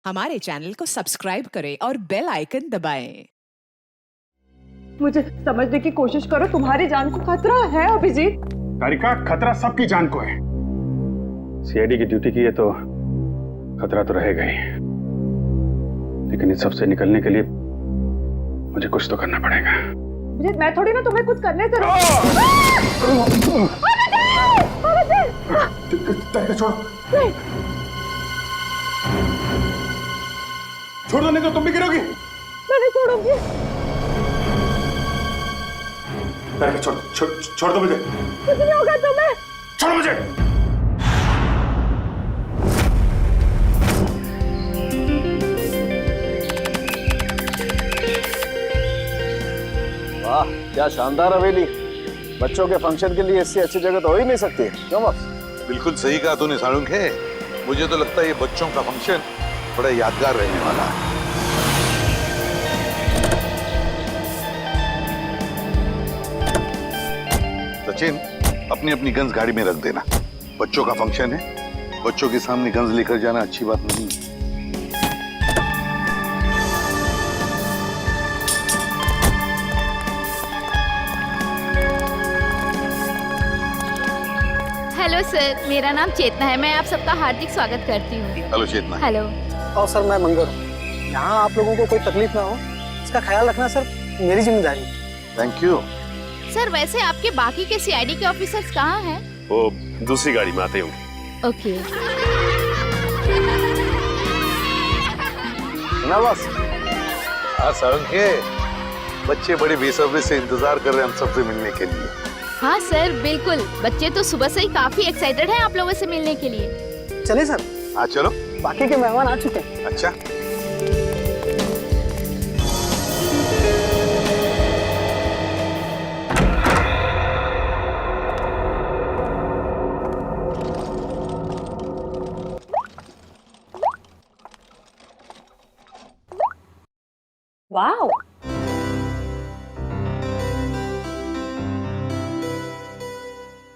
हमारे चैनल को सब्सक्राइब करें और बेल आइकन दबाएं। मुझे समझने की कोशिश करो, तुम्हारी जान को खतरा है अभिजीत। तारिका, खतरा सबकी जान को है। सीआईडी की ड्यूटी की है तो खतरा तो रहेगा ही, लेकिन इस सब से निकलने के लिए मुझे कुछ तो करना पड़ेगा। अभिजीत, मैं थोड़ी ना तुम्हें कुछ करने से छोड़ दो, नहीं तो तुम भी गिरोगी। मैं नहीं छोड़ूंगी। छोड़ दो मुझे। कुछ नहीं होगा तुम्हें। छोड़ो मुझे। वाह, क्या शानदार हवेली। बच्चों के फंक्शन के लिए इससे अच्छी जगह तो हो ही नहीं सकती, क्यों बॉस? बिल्कुल सही कहा तूने साळुंख है। मुझे तो लगता है ये बच्चों का फंक्शन बड़ा यादगार रहने वाला है। सचिन, अपनी अपनी गन्स गाड़ी में रख देना। बच्चों का फंक्शन है, बच्चों के सामने गन्स लेकर जाना अच्छी बात नहीं है। हेलो सर, मेरा नाम चेतना है। मैं आप सबका हार्दिक स्वागत करती हूँ। हेलो चेतना। हेलो। और सर, मैं मंगल हूँ। यहाँ आप लोगों को कोई तकलीफ ना हो, इसका ख्याल रखना सर मेरी जिम्मेदारी है। Thank you. सर, वैसे आपके बाकी के सीआईडी के ऑफिसर्स कहाँ हैं? वो दूसरी गाड़ी में आते होंगे। ओके। ना बॉस? हाँ साळुंख है, बच्चे बड़ी बेसब्री से इंतजार कर रहे हैं हम सबसे मिलने के लिए। हाँ सर, बिल्कुल। बच्चे तो सुबह से ही काफी एक्साइटेड हैं आप लोगों से मिलने के लिए। चलिए सर। हाँ चलो। बाकी के मेहमान आ चुके हैं। अच्छा। वाओ,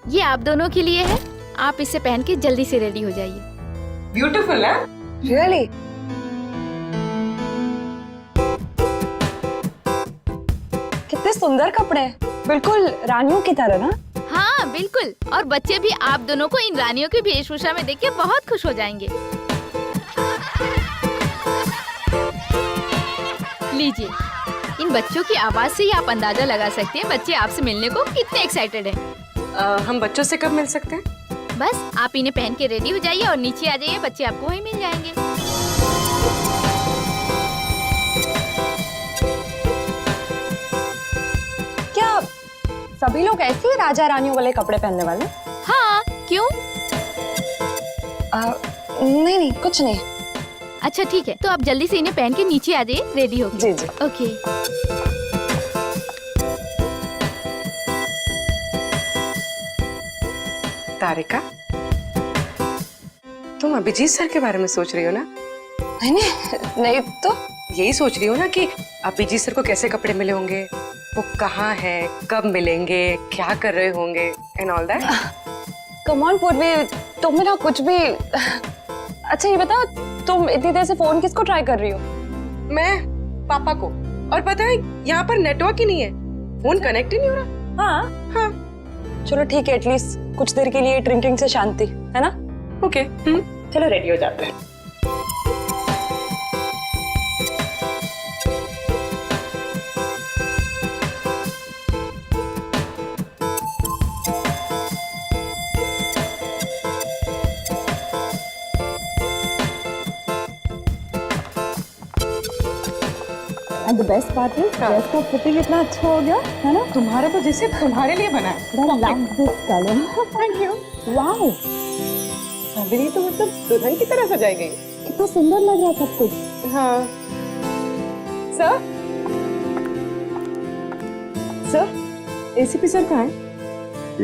ये आप दोनों के लिए है। आप इसे पहन के जल्दी से रेडी हो जाइए। ब्यूटीफुल है। रियली? कितने सुंदर कपड़े हैं, बिल्कुल रानियों की तरह ना। हाँ बिल्कुल, और बच्चे भी आप दोनों को इन रानियों की वेशभूषा में देख के बहुत खुश हो जाएंगे। लीजिए, इन बच्चों की आवाज से ही आप अंदाजा लगा सकते हैं बच्चे आपसे मिलने को कितने एक्साइटेड हैं। हम बच्चों से कब मिल सकते हैं? बस आप इन्हें पहन के रेडी हो जाइए और नीचे आ जाइए, बच्चे आपको वहीं मिल जाएंगे। क्या सभी लोग ऐसे ही राजा रानियों वाले कपड़े पहनने वाले? हाँ, क्यों? नहीं नहीं, कुछ नहीं। अच्छा ठीक है, तो आप जल्दी से इन्हें पहन के नीचे आ जाइए, रेडी हो। जी जी। ओके। तारिका, तुम अभिजीत सर के बारे में सोच रही हो ना? नहीं तो यही सोच रही हो ना कि अभिजीत सर को कैसे कपड़े मिले होंगे, वो कहाँ है, कब मिलेंगे, क्या कर रहे होंगे and all that. Come on पूर्वी, तुम ना कुछ भी। अच्छा ये बताओ, तुम इतनी देर से फोन किसको ट्राई कर रही हो? मैं पापा को। और पता है यहाँ पर नेटवर्क ही नहीं है, फोन कनेक्ट ही नहीं हो रहा। हाँ हाँ चलो ठीक है, एटलीस्ट कुछ देर के लिए ड्रिंकिंग से शांति है ना। ओके। चलो रेडी हो जाते हैं। And the best part is, dress का फिटिंग इतना अच्छा हो गया है ना। तुम्हारा तो जैसे तुम्हारे लिए बना है। I love this color. Thank you. Wow, अभी तो मतलब दुल्हन की तरह सजाई गई। कितना सुंदर लग रहा है सब कुछ। हाँ सर, सर एसीपी सर कहाँ है?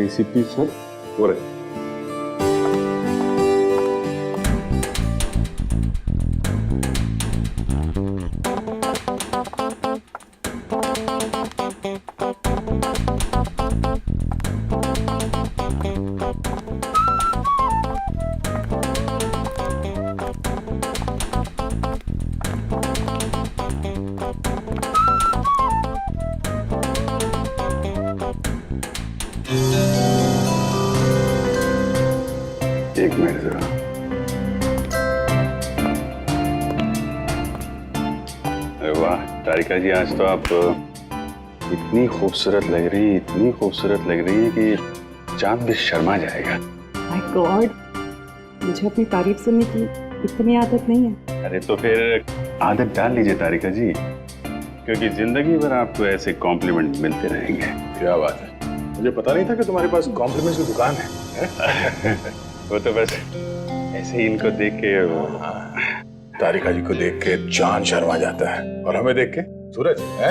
एसीपी सर हो रहे। एक मिनट जरा। अरे वाह तारिका जी, आज तो आप इतनी खूबसूरत लग रही है, इतनी खूबसूरत लग रही है कि चांद भी शर्मा जाएगा। माय गॉड, मुझे अपनी तारीफ सुनने की इतनी आदत नहीं है। अरे तो फिर आदत डाल लीजिए तारिका जी, क्योंकि जिंदगी भर आपको ऐसे कॉम्प्लीमेंट मिलते रहेंगे। क्या बात है, मुझे पता नहीं था कि तुम्हारे पास कॉम्प्लीमेंट्स की दुकान है। वो तो बस ऐसे ही इनको देख के तारिका जी को देख के चांद शर्मा जाता है और हमें देख के सूरज है।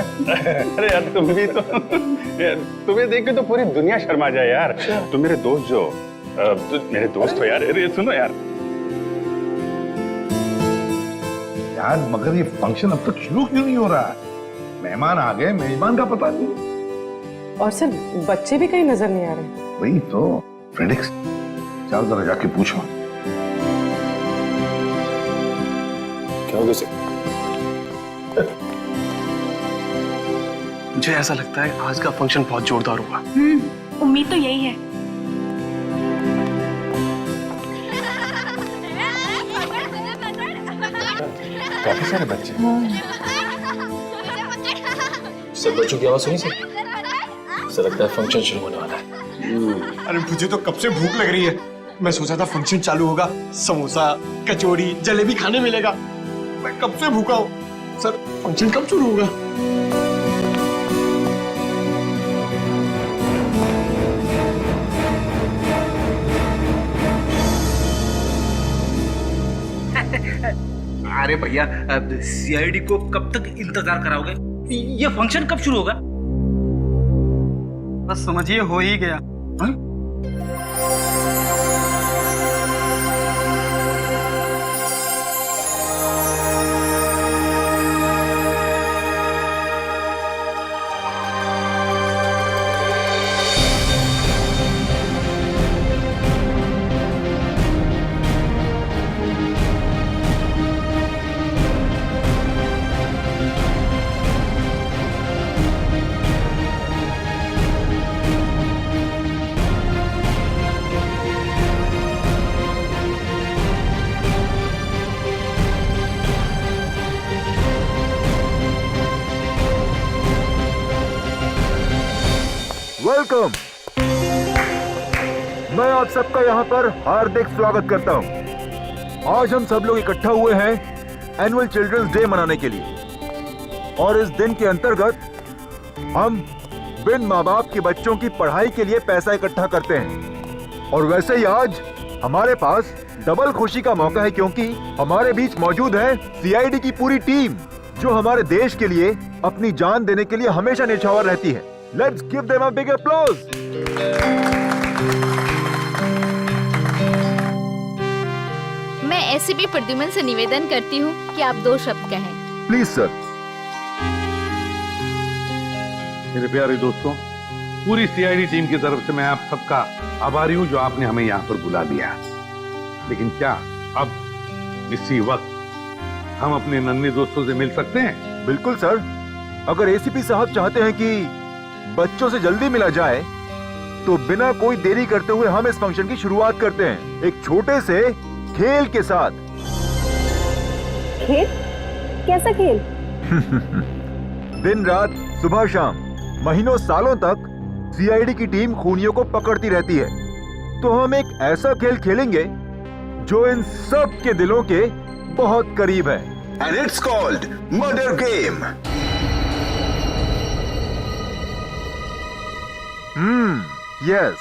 अरे यार तुम भी तो तुम्हें देख के तो पूरी दुनिया शर्मा जाए यार। तुम मेरे दोस्त मेरे दोस्त हो यार। अरे सुनो यार मगर ये फंक्शन अब तक शुरू क्यों नहीं हो रहा है? मेहमान आ गए, मेजबान का पता नहीं। और सर बच्चे भी कहीं नजर नहीं आ रहे। वही तो फ्रेडिक्स, चल जरा जाके पूछो। क्या हो गया? मुझे ऐसा लगता है आज का फंक्शन बहुत जोरदार होगा। उम्मीद तो यही है। काफी सारे बच्चे। सब बच्चों की आवाज सुनी सर? ऐसा लगता है फंक्शन शुरू होने वाला है। अरे मुझे तो कब से भूख लग रही है। मैं सोचा था फंक्शन चालू होगा, समोसा, कचौड़ी, जलेबी खाने मिलेगा। मैं कब से भूखा हूँ। सर फंक्शन कब शुरू होगा? अरे भैया, सीआईडी को कब तक इंतजार कराओगे? ये फंक्शन कब शुरू होगा? बस समझिए हो ही गया। वेलकम। मैं आप सबका यहाँ पर हार्दिक स्वागत करता हूँ। आज हम सब लोग इकट्ठा हुए हैं एनुअल चिल्ड्रंस डे मनाने के लिए, और इस दिन के अंतर्गत हम बिन माँ बाप के बच्चों की पढ़ाई के लिए पैसा इकट्ठा करते हैं। और वैसे ही आज हमारे पास डबल खुशी का मौका है, क्योंकि हमारे बीच मौजूद है सीआईडी की पूरी टीम, जो हमारे देश के लिए अपनी जान देने के लिए हमेशा न्यौछावर रहती है। Let's give them a big applause. मैं एसीपी प्रद्युमन से निवेदन करती हूँ कि आप 2 शब्द कहें। Please sir. मेरे प्यारे दोस्तों, पूरी सीआईडी टीम की तरफ से मैं आप सबका आभारी हूँ जो आपने हमें यहाँ पर बुला लिया। लेकिन क्या अब इसी वक्त हम अपने नन्हे दोस्तों से मिल सकते हैं? बिल्कुल सर। अगर एसीपी साहब चाहते हैं कि बच्चों से जल्दी मिला जाए, तो बिना कोई देरी करते हुए हम इस फंक्शन की शुरुआत करते हैं एक छोटे से खेल के साथ। खेल? कैसा खेल? दिन रात, सुबह शाम, महीनों सालों तक सीआईडी की टीम खूनियों को पकड़ती रहती है। तो हम एक ऐसा खेल खेलेंगे जो इन सब के दिलों के बहुत करीब है। And it's called Murder Game. Yes.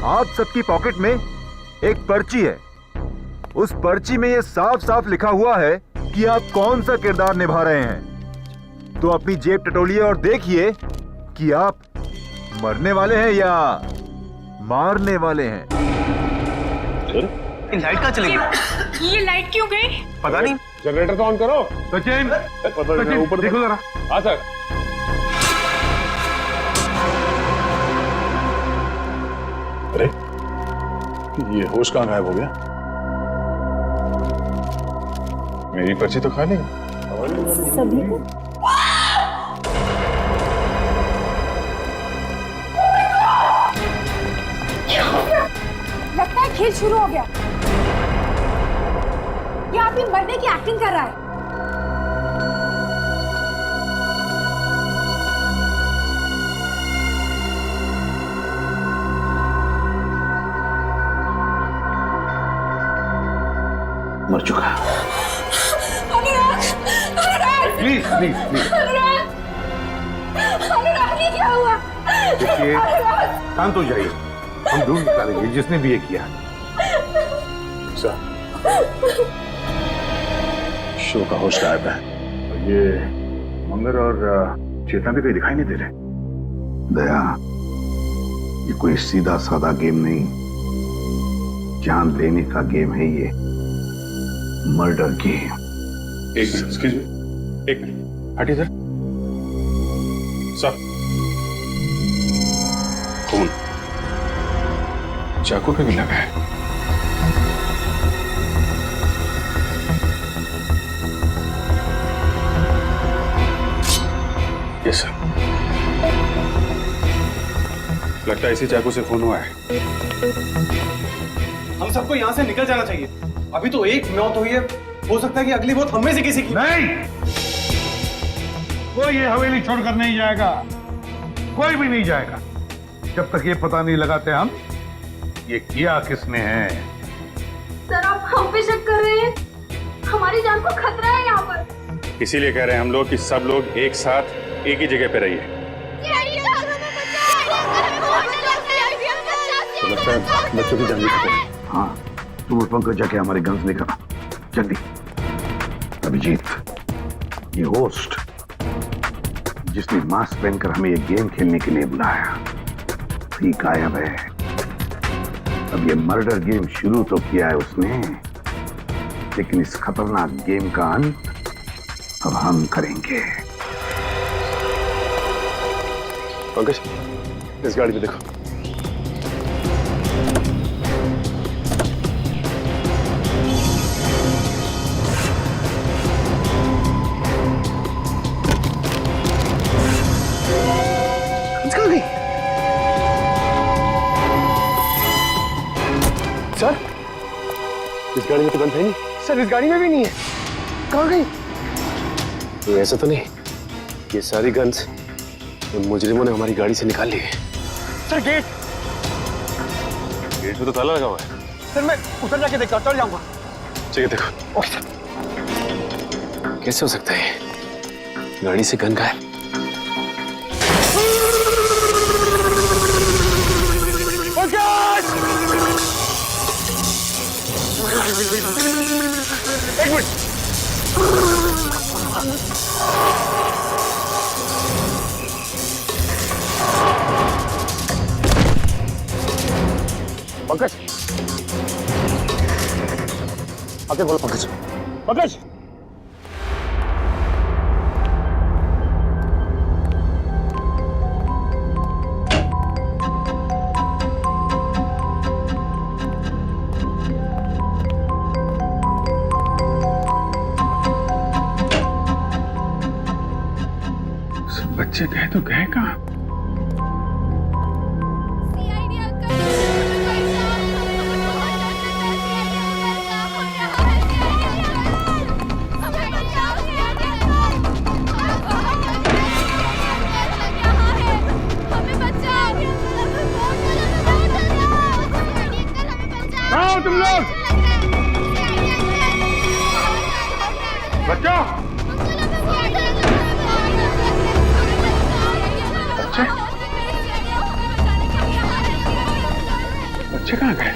आप सबकी पॉकेट में एक पर्ची है। उस पर्ची में ये साफ साफ लिखा हुआ है कि आप कौन सा किरदार निभा रहे हैं। तो अपनी जेब टटोलिए और देखिए कि आप मरने वाले हैं या मारने वाले हैं। लाइट कहाँ चली गई? ये लाइट क्यों गई? पता नहीं। जनरेटर तो ऑन करो। सचिन, ऊपर देखो जरा। हाँ सर। अरे ये होश कहाँ गायब हो गया? मेरी पर्ची तो खाली है। सभी को लगता है खेल शुरू हो गया। ये आदमी मरने की एक्टिंग कर रहा है। मर चुका। प्लीज प्लीज प्लीज क्या हुआ? देखिए, शांत हो जाइए, हम ढूंढ निकालेंगे जिसने भी ये किया। सर, शो का होश गायब है। ये मंगर और चेतना भी कहीं दिखाई नहीं दे रहे। दया, ये कोई सीधा साधा गेम नहीं, जान लेने का गेम है ये, मर्डर गेम। एक मिनट, एक्सक्यूज मी, एक मिनट, हटिए सर। सर, खून चाकू पे भी लगा है। यस सर, लगता है इसी चाकू से खून हुआ है। हम सबको यहाँ से निकल जाना चाहिए। अभी तो एक मौत हुई है, हो सकता है कि अगली मौत हम में से किसी की। नहीं, कोई ये हवेली छोड़कर नहीं जाएगा, कोई भी नहीं जाएगा जब तक ये पता नहीं लगाते हम ये किया किसने है। सर आप हम पे शक कर रहे हैं? हमारी जान को खतरा है यहाँ पर। इसीलिए कह रहे हैं हम लोग कि सब लोग एक साथ एक ही जगह पे रहिए। तो लगता है बच्चों की जान भी खतरे में। हाँ, तुम उस पंकज जाके हमारे गन्स लेकर आओ, जल्दी। अभिजीत, ये होस्ट जिसने मास्क पहनकर हमें ये गेम खेलने के लिए बुलाया, भी गायब है। अब ये मर्डर गेम शुरू तो किया है उसने, लेकिन इस खतरनाक गेम का अंत अब हम करेंगे। पंकज, इस गाड़ी में देखो। सर, इस गाड़ी में तो गन है नहीं। सर इस गाड़ी में भी नहीं है, कहाँ गई? तो ऐसा तो नहीं ये सारी गन्स मुजरिमों ने हमारी गाड़ी से निकाल ली है। सर गेट में तो ताला लगा हुआ है। सर मैं उतर जाके देखता हूँ, चल जाऊंगा। ठीक है, देखो। Okay sir. कैसे हो सकता है गाड़ी से गन गायब? एक मिनट। पंकज, आगे बोलो। पंकज, पंकज। बच्चे गए तो गए कहाँ? आओ तुम लोग, बच्चों। बच्चे कहाँ गए?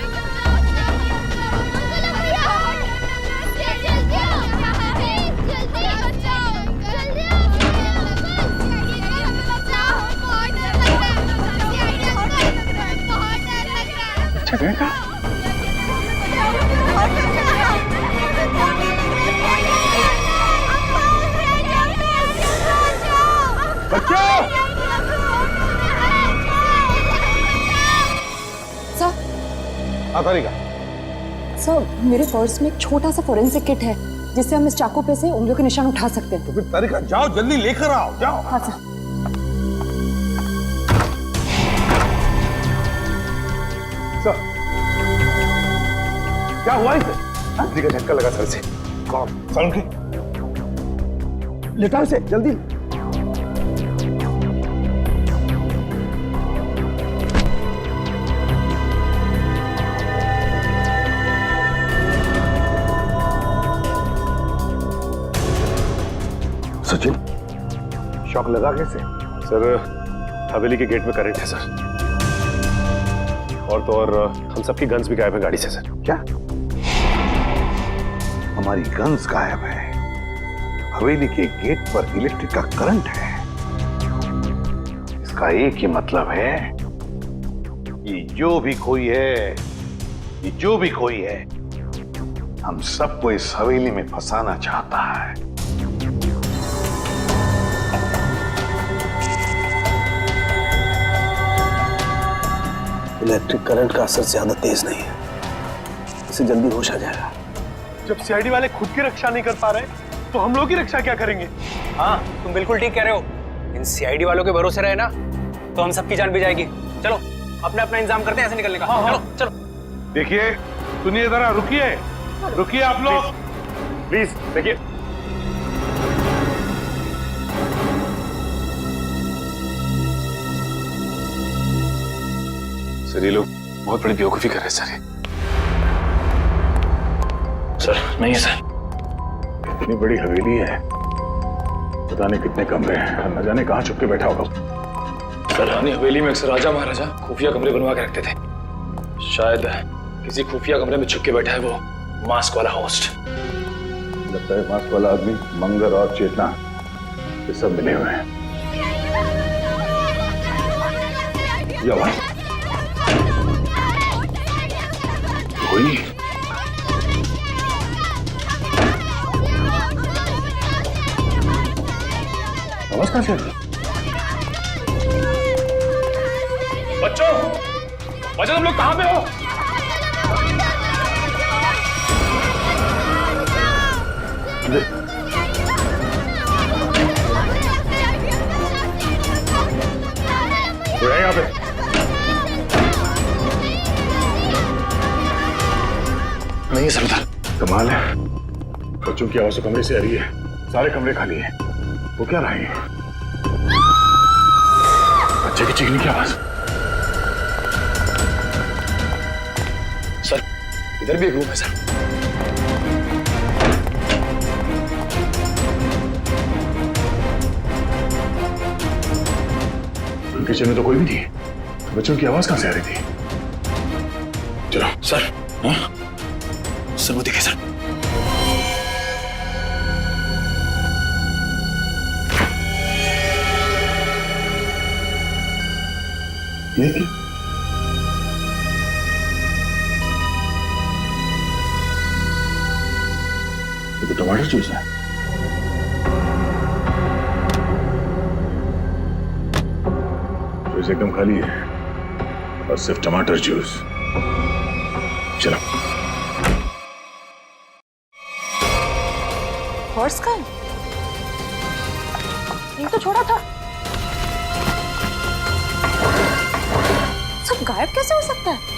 बच्चे गए कहाँ? बच्चों! सर, सर मेरे पर्स में एक छोटा सा फोरेंसिक किट है जिससे हम इस चाकू पे से उंगलियों के निशान उठा सकते हैं। तो फिर तारिका जाओ, जल्दी लेकर आओ, जाओ। हाँ सर। सर, क्या हुआ इसे? बिजली का झटका लगा सर से। कॉप। सालुंखे, लेटाओ इसे जल्दी। सचिन, शॉक लगा कैसे? सर हवेली के गेट में करंट है सर, और तो और हम सबकी गन्स भी गायब है गाड़ी से सर। क्या हमारी गन्स गायब है? हवेली के गेट पर इलेक्ट्रिक का करंट है। इसका एक ही मतलब है कि जो भी कोई है हम सबको इस हवेली में फंसाना चाहता है। इलेक्ट्रिक करंट का असर ज्यादा तेज नहीं है, इसे जल्दी होश आ जाएगा। जब सीआईडी वाले खुद की रक्षा नहीं कर पा रहे तो हम लोग की रक्षा क्या करेंगे? हाँ तुम बिल्कुल ठीक कह रहे हो। इन सीआईडी वालों के भरोसे रहे ना तो हम सबकी जान भी जाएगी। चलो अपना अपना इंतजाम करते हैं ऐसे निकलने का। चलो चलो। देखिए, सुनिए जरा, रुकिए आप लोग, प्लीज देखिए। सर ये लोग बहुत बड़ी बेवकूफी कर रहे हैं सर। सर नहीं सर, इतनी बड़ी हवेली है, पता नहीं कितने कमरे हैं, न जाने कहाँ छुप के बैठा होगा। सर रानी हवेली में अक्सर राजा महाराजा खुफिया कमरे बनवा के रखते थे। शायद किसी खुफिया कमरे में छुप के बैठा है वो मास्क वाला होस्ट। लगता है मास्क वाला आदमी मंगर और चेतना ये सब मिले हुए हैं। ये आवाज कोई आवाज कहां से आ रही है? बच्चों तुम लोग कहां पे हो? कोई है यहाँ पे? नहीं सरदार। कमाल है, बच्चों की आवाज तो कमरे से आ रही है, सारे कमरे खाली हैं। वो क्या रहा है? बच्चे की चीखने की आवाज। सर इधर भी एक रूम है सर। किचन में तो कोई भी नहीं, बच्चों की आवाज कहां से आ रही थी? चलो सर। हाँ सर वो दिखे सर। ये क्या? ये तो टमाटर जूस है। फ्रिज एकदम खाली है और सिर्फ टमाटर जूस। चलो। हॉर्स का ये तो छोड़ा था, सब गायब कैसे हो सकता है?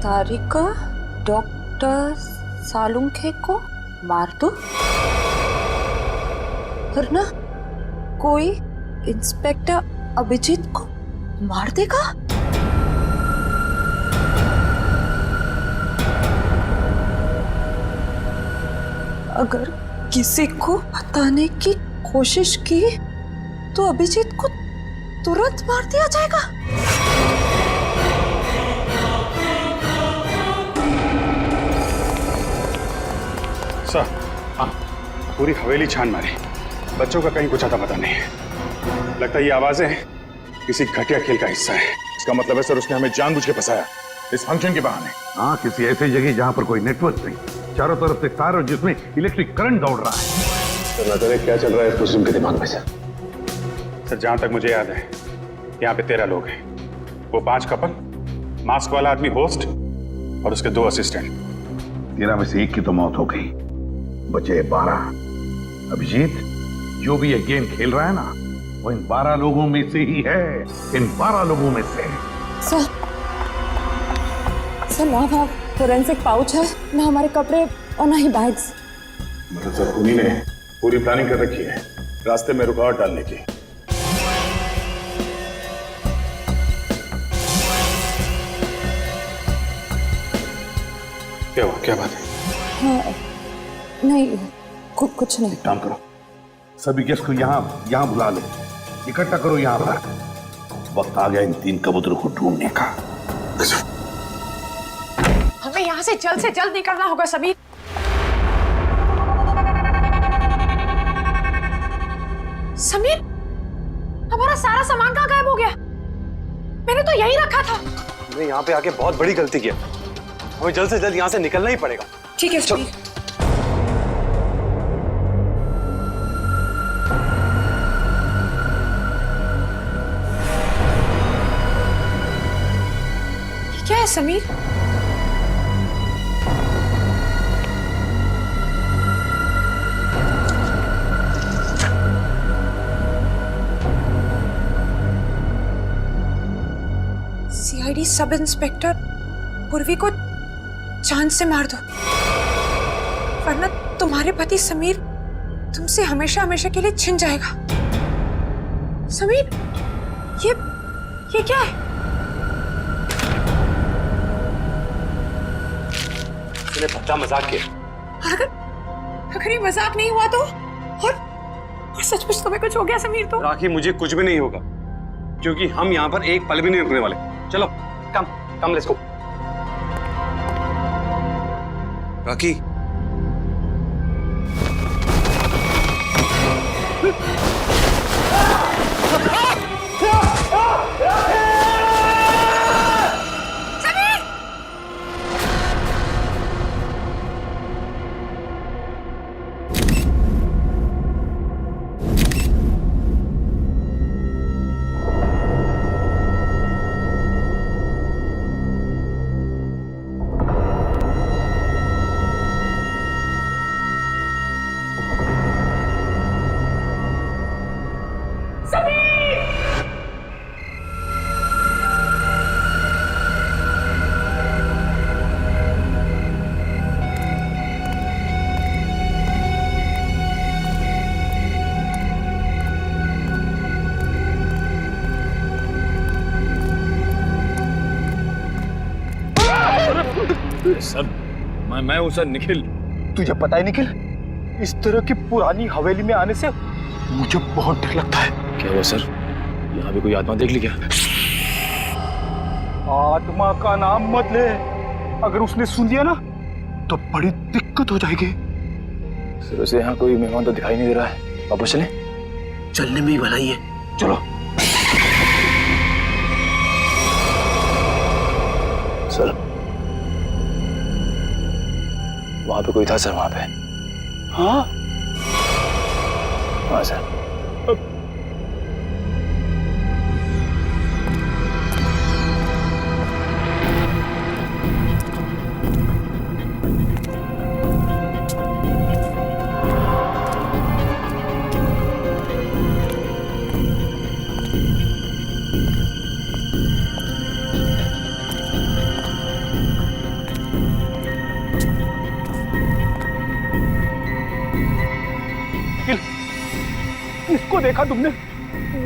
तारिका डॉक्टर सालुंखे को मार दो, वरना कोई इंस्पेक्टर अभिजीत को मार देगा। अगर किसी को बताने की कोशिश की तो अभिजीत को तुरंत मार दिया जाएगा। सर हाँ, पूरी हवेली छान मारी, बच्चों का कहीं कुछ आता पता नहीं है। लगता है ये आवाजें किसी घटिया खेल का हिस्सा है। इसका मतलब है सर उसने हमें जानबूझ के फंसाया इस फंक्शन के बहाने। हाँ, किसी ऐसी जगह जहां पर कोई नेटवर्क नहीं, चारों तरफ से तार और जिसमें इलेक्ट्रिक करंट दौड़ रहा है। तो न जाने क्या चल रहा है कुसुम के दिमाग में सर, जहां तक मुझे याद है यहाँ पे 13 लोग हैं। वो 5 कपल, मास्क वाला आदमी होस्ट और उसके 2 असिस्टेंट। 13 में से 1 की तो मौत हो गई, बचे 12। अभिजीत, जो भी ये गेम खेल रहा है ना, वो इन 12 लोगों में से ही है, इन 12 लोगों में से। सर ना वहाँ फोरेंसिक पाउच है, ना हमारे कपड़े और ना ही बैग्स। मतलब सर उन्हीं ने पूरी प्लानिंग कर रखी है रास्ते में रुकावट डालने की। क्या हुआ, क्या बात है? हाँ, नहीं कुछ नहीं। काम करो, सभी गेस्ट को यहाँ बुला ले, इकट्ठा करो यहाँ पर। वक्त आ गया इन 3 कबूतरों को ढूंढने का। हमें यहाँ से जल्द निकलना होगा समीर। समीर, हमारा सारा सामान कहाँ गायब हो गया? मैंने तो यही रखा था। हमने यहाँ पे आके बहुत बड़ी गलती की, हमें जल्द से जल्द यहाँ से निकलना ही पड़ेगा। ठीक है समीर। ये क्या है समीर? सीआईडी सब इंस्पेक्टर पूर्वी को जान से मार दो, वरना तुम्हारे पति समीर तुमसे हमेशा हमेशा के लिए छिन जाएगा। समीर, ये क्या है? तूने पक्का मजाक किया। अगर ये मजाक नहीं हुआ तो और सचमुच तुम्हें कुछ हो गया समीर तो? राखी, मुझे कुछ भी नहीं होगा, क्योंकि हम यहाँ पर एक पल भी नहीं रुकने वाले। चलो come let's go. Rakhi, sir मैं हूं सर, निखिल। तुझे पता है निखिल, इस तरह की पुरानी हवेली में आने से मुझे बहुत डर लगता है। क्या हुआ सर? यहाँ भी कोई आत्मा देख ली क्या? आत्मा का नाम मत ले, अगर उसने सुन लिया ना तो बड़ी दिक्कत हो जाएगी। सर वैसे यहाँ कोई मेहमान तो दिखाई नहीं दे रहा है, वापस चलें? चलने में ही भलाई है, चलो। सर वहां पे कोई था सर, वहां पे। हाँ सर। इसको देखा तुमने?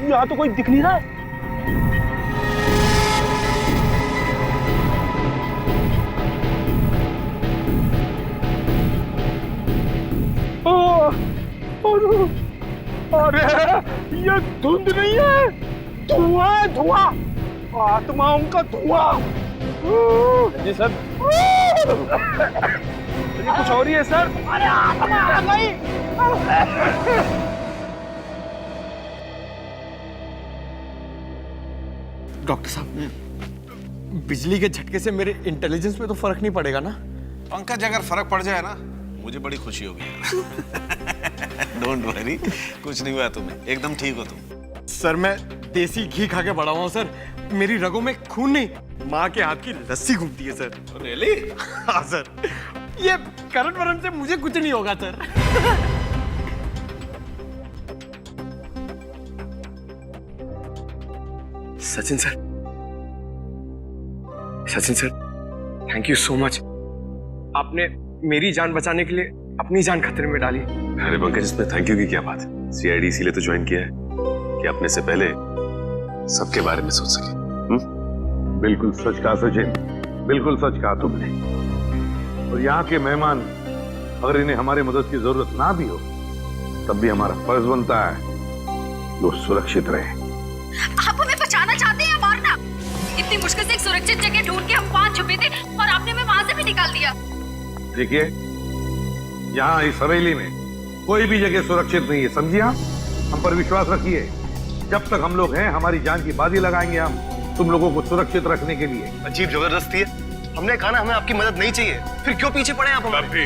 यहाँ तो कोई दिख नहीं रहा है। अरे ये धुंध नहीं है, धुआं है, धुआं, आत्माओं का धुआं। जी सर। ये कुछ और ही है सर। अरे आत्मा आ गई। डॉक्टर साहब, बिजली के झटके से मेरे इंटेलिजेंस में तो फर्क नहीं पड़ेगा ना? पंकज, अगर फर्क पड़ जाए ना मुझे बड़ी खुशी होगी। डोंट वरी, कुछ नहीं हुआ तुम्हें, एकदम ठीक हो तुम। सर मैं देसी घी खा के बड़ा हुआ हूँ सर, मेरी रगों में खून नहीं, माँ के हाथ की लस्सी घूमती है सर। रियली? हाँ सर, ये करण वरण से मुझे कुछ नहीं होगा sir. Sachin sir, Sachin sir, thank you so much. आपने मेरी जान बचाने के लिए अपनी जान खतरे में डाली। अरे पंकज, इसमें थैंक यू की क्या बात है? सीआईडी इसीलिए तो ज्वाइन किया है कि अपने से पहले सबके बारे में सोच सके। बिल्कुल सच कहा सचिन, बिल्कुल सच कहा तुमने। और यहाँ के मेहमान अगर इन्हें हमारी मदद की जरूरत ना भी हो तब भी हमारा फर्ज बनता है वो सुरक्षित रहे। आप हमें बचाना चाहते हैं या मारना? इतनी मुश्किल से एक सुरक्षित जगह ढूंढ के हम वहां छुपे थे और आपने हमें वहां से भी निकाल दिया। देखिए, यहाँ इस हवेली में कोई भी जगह सुरक्षित नहीं है, समझिए आप? हम पर विश्वास रखिए, जब तक हम लोग हैं हमारी जान की बाजी लगाएंगे हम तुम लोगों को सुरक्षित रखने के लिए। अजीब जबरदस्ती है, हमने कहा ना हमें आपकी मदद नहीं चाहिए, फिर क्यों पीछे पड़े आप हमारे?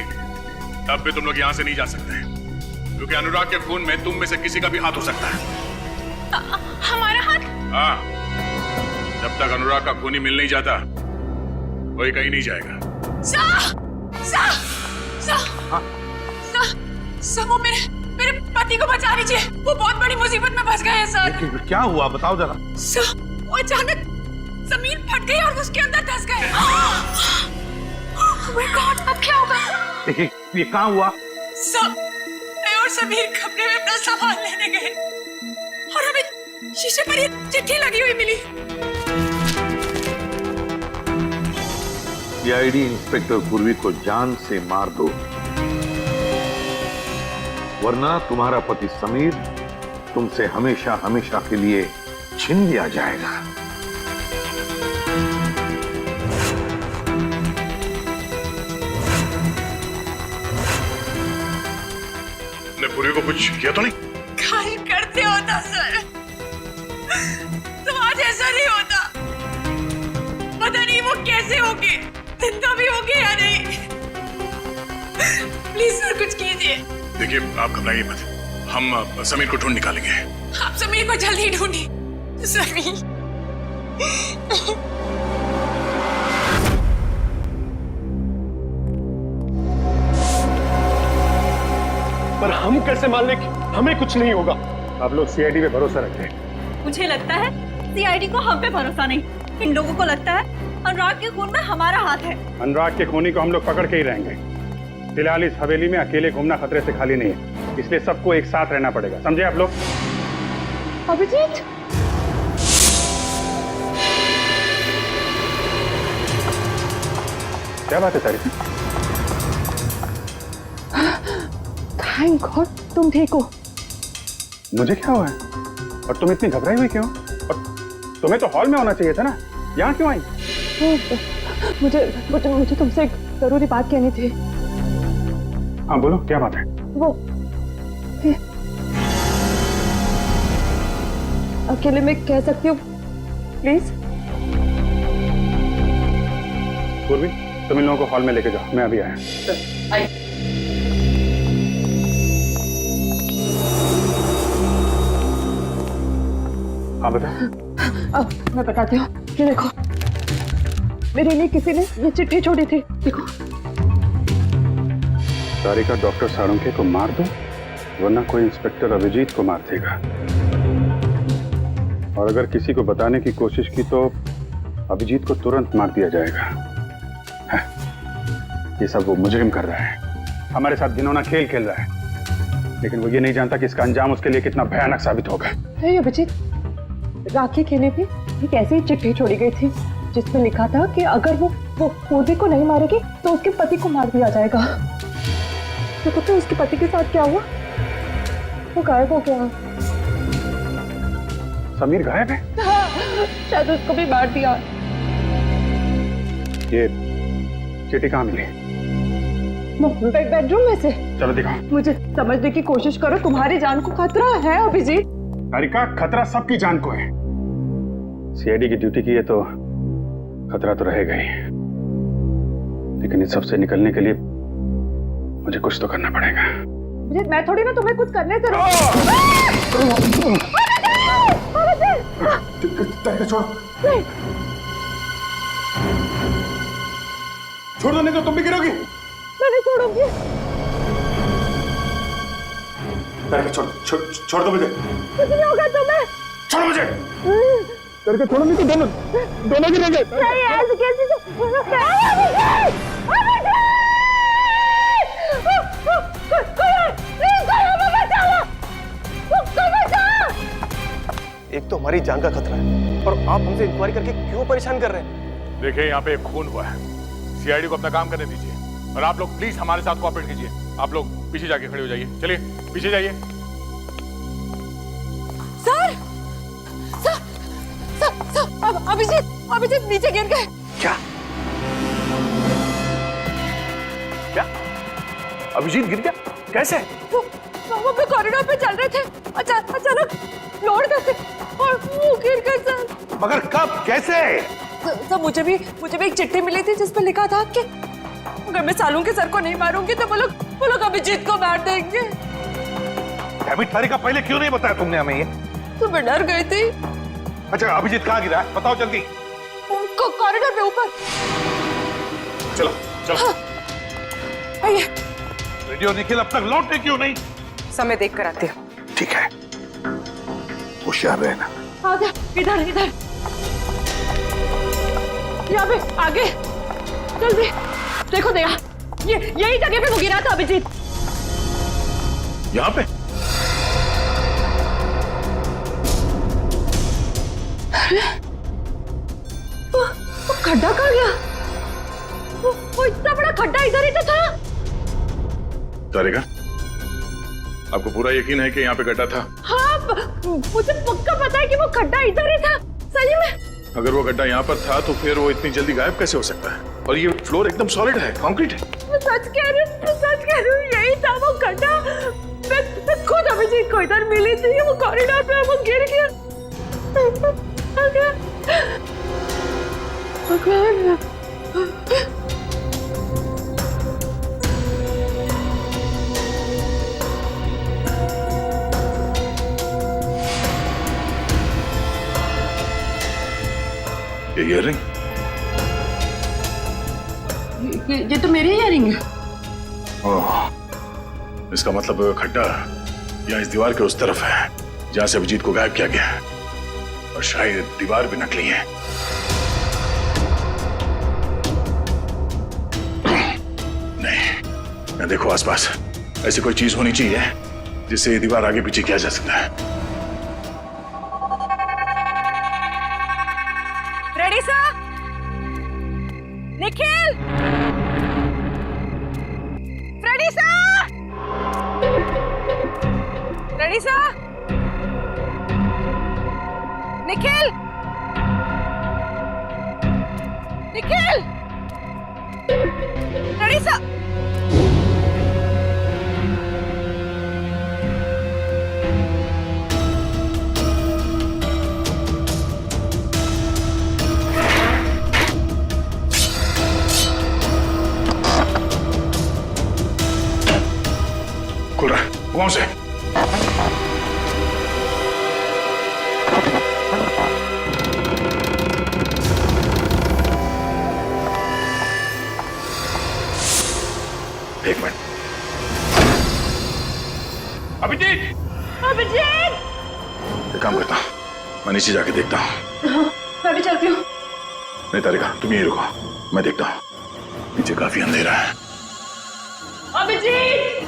तब भी तुम लोग यहाँ से नहीं जा सकते, क्योंकि अनुराग के खून में तुम में से किसी का भी हाथ हो सकता है। हमारा हाथ? हाँ, जब तक अनुराग का खून ही मिल नहीं जाता कोई कहीं नहीं जाएगा। वो मेरे पति को बचा लीजिए, वो बहुत बड़ी मुसीबत में फंस गए हैं सर। लेकिन क्या हुआ बताओ जरा। सर, वो अचानक जमीन फट गई और उसके अंदर धंस गए। Oh my God, अब क्या होगा? ये कहाँ हुआ? सर, मैं और समीर कमरे में अपना सामान लेने गए और हमें शीशे पर ये चिट्ठी लगी हुई मिली। सीआईडी इंस्पेक्टर पूर्वी को जान से मार दो, वरना तुम्हारा पति समीर तुमसे हमेशा हमेशा के लिए छीन लिया जाएगा। ने पूर्वी को कुछ किया तो नहीं? काहे करते होता सर, तुम्हारा जैसा नहीं होता। पता नहीं वो कैसे होगे, जिंदा भी होगे या नहीं। प्लीज सर कुछ कीजिए। देखिए, आप घबराइए मत, हम समीर को ढूंढ निकालेंगे। आप समीर को जल्दी ढूंढिए। समीर, पर हम कैसे मान लें कि हमें कुछ नहीं होगा? आप लोग सीआईडी पे भरोसा रखते हैं। मुझे लगता है सीआईडी को हम पे भरोसा नहीं, इन लोगों को लगता है अनुराग के खून में हमारा हाथ है। अनुराग के खूनी को हम लोग पकड़ के ही रहेंगे। फिलहाल इस हवेली में अकेले घूमना खतरे से खाली नहीं है, इसलिए सबको एक साथ रहना पड़ेगा, समझे आप लोग? अभिजीत, क्या बात है तारीफ? थैंक गॉड तुम ठीक हो। मुझे क्या हुआ है? और तुम इतनी घबराई हुई क्यों? और तुम्हें तो हॉल में होना चाहिए था ना, यहाँ क्यों आई? मुझे तुमसे एक जरूरी बात कहनी थी। हाँ बोलो, क्या बात है? वो अकेले में कह सकती हूँ प्लीज? पूर्वी, तुम इन लोगों को हॉल में लेके जाओ, मैं अभी आया। हाँ बता। अब मैं बताती हूँ, ये देखो मेरे लिए किसी ने ये चिट्ठी छोड़ी थी, देखो। सारिका डॉक्टर साळुंखे को मार दो, वरना कोई इंस्पेक्टर अभिजीत को मार देगा। और अगर किसी को बताने की कोशिश की तो अभिजीत को तुरंत मार दिया जाएगा। है, ये सब वो मुजरिम कर रहा है, हमारे साथ घिनौना खेल खेल रहा है, लेकिन वो ये नहीं जानता कि इसका अंजाम उसके लिए कितना भयानक साबित होगा। अभिजीत, राखी के लिए भी एक ऐसी चिट्ठी छोड़ी गई थी जिसमें लिखा था कि अगर वो पूर्वी को नहीं मारेगी तो उसके पति को मार दिया जाएगा। तो पता है उसके पति के साथ क्या हुआ? वो गायब हो गया। समीर गायब है? हाँ, शायद उसको भी मार दिया। ये चिट्ठी कहाँ मिली? बेडरूम में से। चलो दिखाओ। मुझे समझने की कोशिश करो, तुम्हारी जान को खतरा है अभिजीत। सारिका, खतरा सबकी जान को है। सीआईडी की ड्यूटी की है तो खतरा तो रहेगा ही, लेकिन इस सबसे निकलने के लिए मुझे कुछ तो करना पड़ेगा। अभिजीत मैं थोड़ी ना तुम्हें कुछ करने से छोड़ दो, नहीं तो तुम भी गिरोगी। मैं नहीं छोड़ूंगी। छोड़ दो मुझे। कुछ नहीं होगा तुम्हें। छोड़ो मुझे। करके छोड़ो, नहीं तो दोनों गिरेंगे। नहीं ऐसे कैसे एक तो हमारी जान का खतरा है और आप हमसे इंक्वायरी करके क्यों परेशान कर रहे हैं? देखिए यहाँ पे एक खून हुआ है, सीआईडी को अपना काम करने दीजिए और आप लोग प्लीज हमारे साथ कोऑपरेट कीजिए। आप लोग पीछे जाके खड़े हो जाइए, चलिए पीछे जाइए। Sir sir sir sir Abhijeet नीचे गिर गए। क्या क्या अभिजीत गिर गया? कैसे? वो भी कॉरिडोर पे चल रहे थे, अचानक लोड करते और वो गिर गए सर। मगर कब, कैसे? सर मुझे भी एक चिट्ठी मिली थी जिस पर लिखा था कि अगर मैं सालू के सर को नहीं मारूंगी तो वो लोग अभिजीत को मार देंगे। तारिका पहले क्यों नहीं बताया तुमने हमें ये? तो मैं डर गई थी। अच्छा अभिजीत कहाँ गिरा है? बताओ जल्दी। कॉरिडोर पे ऊपर। चलो चलो। आइए। रेडियो निखिल अब तक लौटने क्यों नहीं? समय देख कर आती हूँ। ठीक है, होशियार रहना। आगे इधर यहाँ पे आगे जल्दी देखो दया, यही जगह पे वो गिरा था अभिजीत। यहाँ पे? अरे वो खड्डा कहाँ गया? वो इतना बड़ा खड्डा इधर ही तो था। तारिका, आपको पूरा यकीन है कि यहाँ पे गड्ढा था? हाँ, मुझे पक्का पता है कि वो खड्डा इधर ही था, सही में। अगर वो गड्ढा यहाँ पर था तो फिर वो इतनी जल्दी गायब कैसे हो सकता है? और ये फ्लोर एकदम सॉलिड है, कंक्रीट है। मैं सच कह रही हूँ, यही था वो गड्ढा। मैं खुद अभिजीत को इधर मिली थी, वो कॉरिडोर पे वो गिर गया। भगवान। ये ईयररिंग? ये तो मेरी ईयररिंग है। ओह, इसका मतलब खड्डा यहाँ इस दीवार के उस तरफ है जहां से अभिजीत को गायब किया गया है, और शायद दीवार भी नकली है। नहीं, मैं देखो आसपास ऐसी कोई चीज होनी चाहिए जिससे ये दीवार आगे पीछे किया जा सकता है। Ready sir? Nikhil, ready sir? Ready sir? Nikhil, ready sir? खुल रहा है, वहां से। एक मिनट। अभिजीत! एक काम करता हूं, मैं नीचे जाके देखता हूं। मैं भी चलती हूँ। नहीं तारिका, तुम यहीं रुको, मैं देखता हूं। नीचे काफी अंधेरा है। अभिजीत!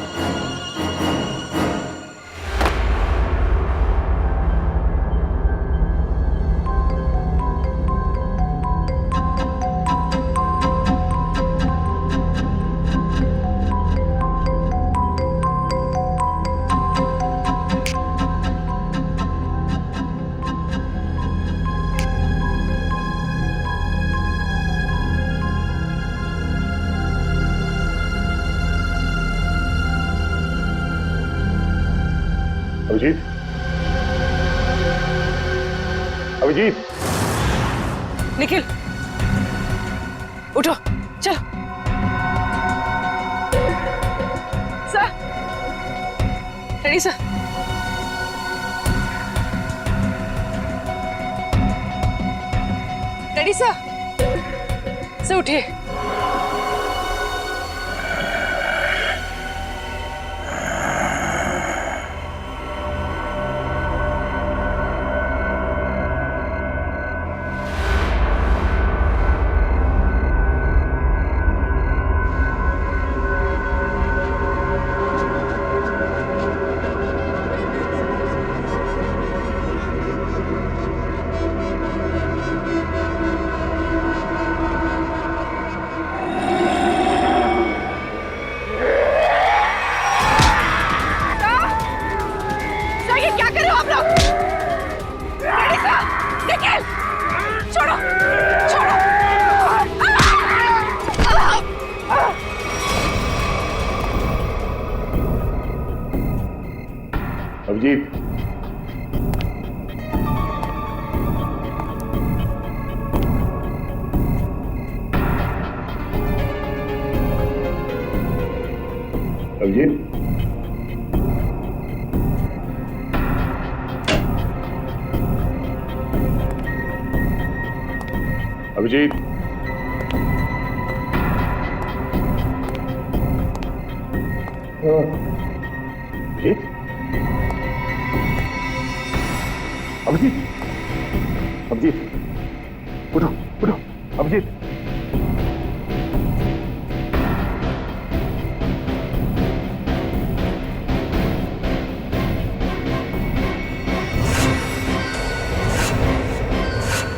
अभिजीत, अभिजीत, निखिल, उठो, चलो। Sir, daddy sir, daddy sir उठिए। अभिजीत, अभिजीत, अभिजीत, अभिजीत, अभिजीत, अभिजीत, उठो उठो, अभिजीत।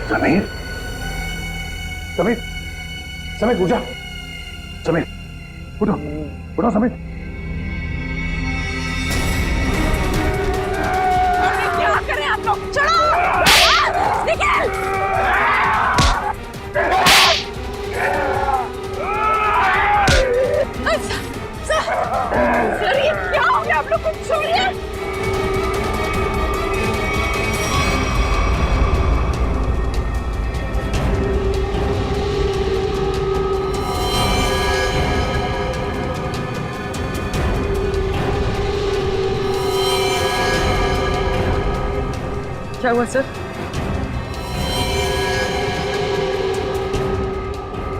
समीर, समीर, समीर उठ जा, समीर उठो उठो समीर। क्या करें आप लोग? चलो निकल। सर ये क्या हो गया? आप लोग कुछ छोड़िए। क्या हुआ सर?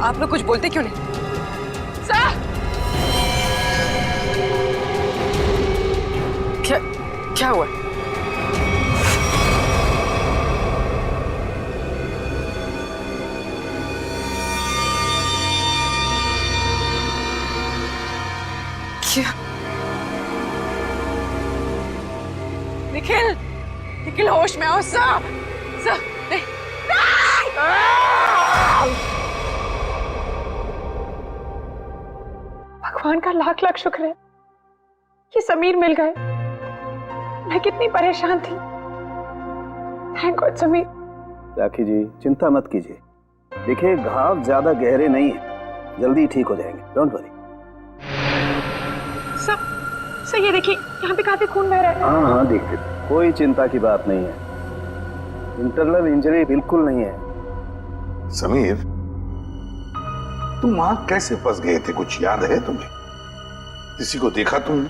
आप लोग कुछ बोलते क्यों नहीं? सर क्या हुआ? क्या? निखिल, निखिल होश में आओ। सर नहीं। भगवान का लाख लाख शुक्र है कि समीर मिल गए। मैं कितनी परेशान थी। Thank God Sameer. राखी जी चिंता मत कीजिए, देखिए घाव ज्यादा गहरे नहीं है, जल्दी ठीक हो जाएंगे, डोंट वरी। सर ये देखिए यहाँ पे काफी खून बह रहा है। हाँ देखते, कोई चिंता की बात नहीं है, इंटरनल इंजरी बिल्कुल नहीं है। समीर, तुम वहां कैसे फंस गए थे, कुछ याद है तुम्हें? किसी को देखा तुमने?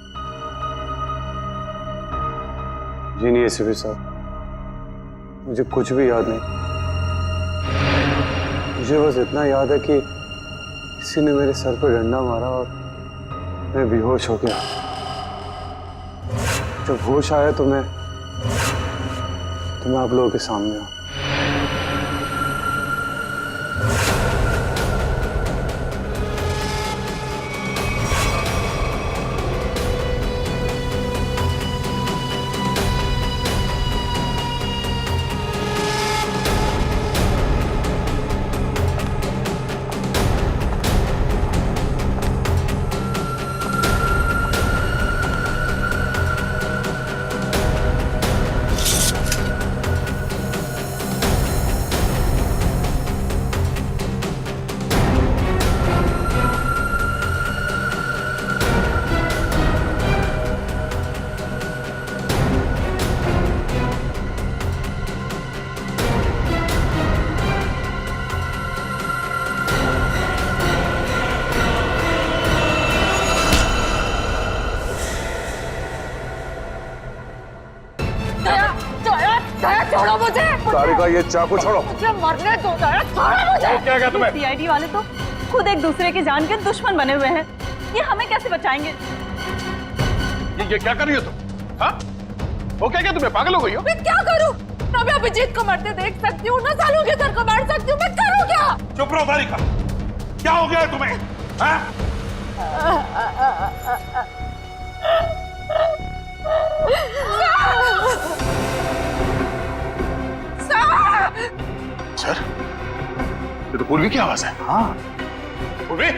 जी नहीं एसीपी साहब, मुझे कुछ भी याद नहीं। मुझे बस इतना याद है कि किसी ने मेरे सर पर डंडा मारा और मैं बेहोश हो गया। जब होश आया तो मैं आप लोगों के सामने हूं। छोड़ो मुझे। सारिका ये चाकू छोड़ो। मुझे मरने दो जरा, छोड़ो मुझे। क्या क्या तुम्हें? सीआईडी वाले तो खुद एक दूसरे के जान के दुश्मन बने हुए हैं। ये हमें कैसे बचाएंगे? ये क्या कर रही हो तुम? हाँ? वो क्या तुम्हें पागल हो गई हो? मैं क्या करूं? ना मैं अभिजीत को मरते देख सकती हूँ, ना सालों के सर को मार सकती हूँ। मैं करूँ क्या? चुप रहो सारिका। क्या हो गया है तुम्हें? हाँ? सर, ये तो पूर्वी की आवाज है। हाँ, पूर्वी?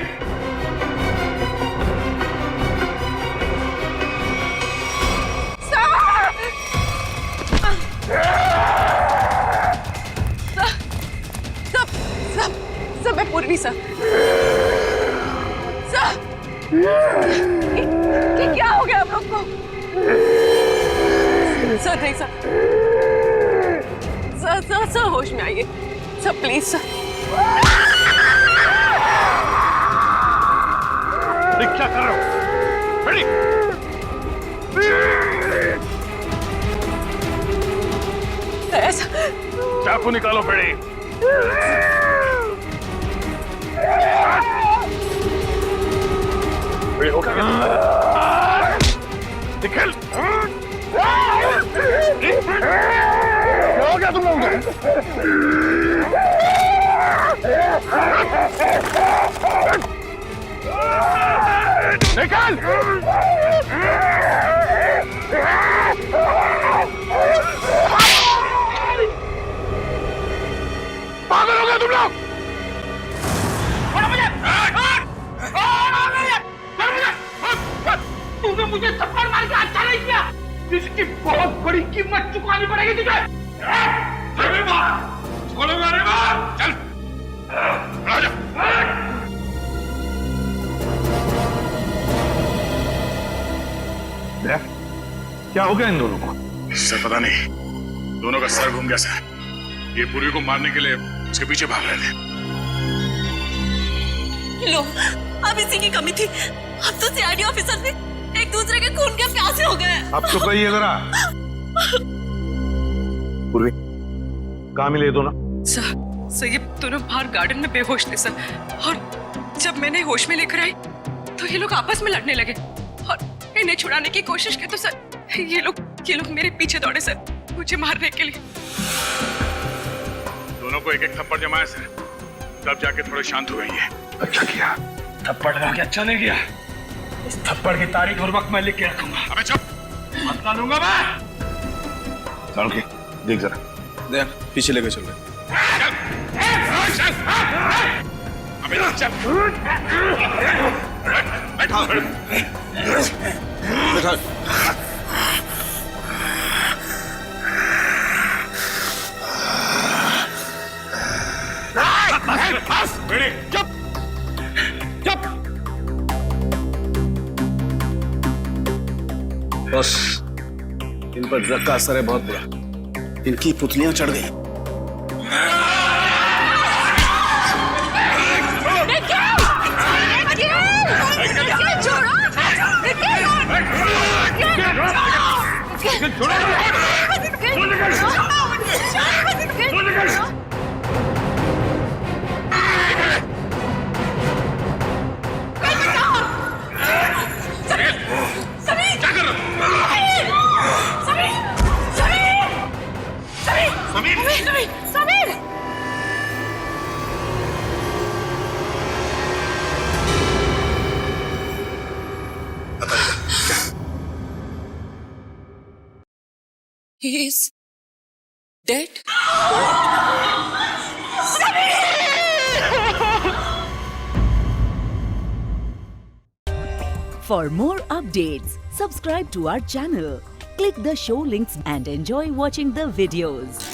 सब मैं पूर्वी सर। क्या हो गया आप लोग को? सर नहीं सर होश में आइए सर, प्लीज सर। क्या कर रहे हो? रेडी? चाकू निकालो बेड़ी। हो गया? निकल। क्या हो गया तुम लोगों को? निकल। पागल हो गए तुम लोग? तूने मुझे थप्पड़ मार के अच्छा नहीं किया। इसकी बहुत बड़ी कीमत चुकानी पड़ेगी तुझे। छोड़ो मेरे बाप, चल राजा। क्या हो गया इन दोनों को? सर पता नहीं, दोनों का सर घूम गया सर। ये पूर्वी को मारने के लिए उसके पीछे भाग रहे थे। लो, अब इसी की कमी थी। अब तो सीआईडी ऑफिसर भी एक दूसरे के खून के प्यासे हो गए। अब तो कहिए जरा। पूर्वी, कहाँ मिले ये दोनों? सर ये दोनों बाहर गार्डन में बेहोश थे सर, और जब मैंने होश में लेकर आई तो ये लोग आपस में लड़ने लगे और इन्हें छुड़ाने की कोशिश की तो सर ये लोग मेरे पीछे दौड़े सर, मुझे मारने के लिए। दोनों को एक एक थप्पड़ जमाया सर, तब जाके थोड़े शांत हो गई है। अच्छा किया। थप्पड़ लगा के अच्छा नहीं किया। इस थप्पड़ की तारीख और वक्त मैं लिख के रखूंगा। अबे चुप, बदला लूंगा मैं। चल के देख जरा, देख पीछे लेके चल रहे। बैठा बैठा। चुप चुप। बस इन पर ड्रग का असर है बहुत बुरा। इनकी पुतलियां चढ़ गई। He is dead. For more updates, subscribe to our channel, click the show links and enjoy watching the videos.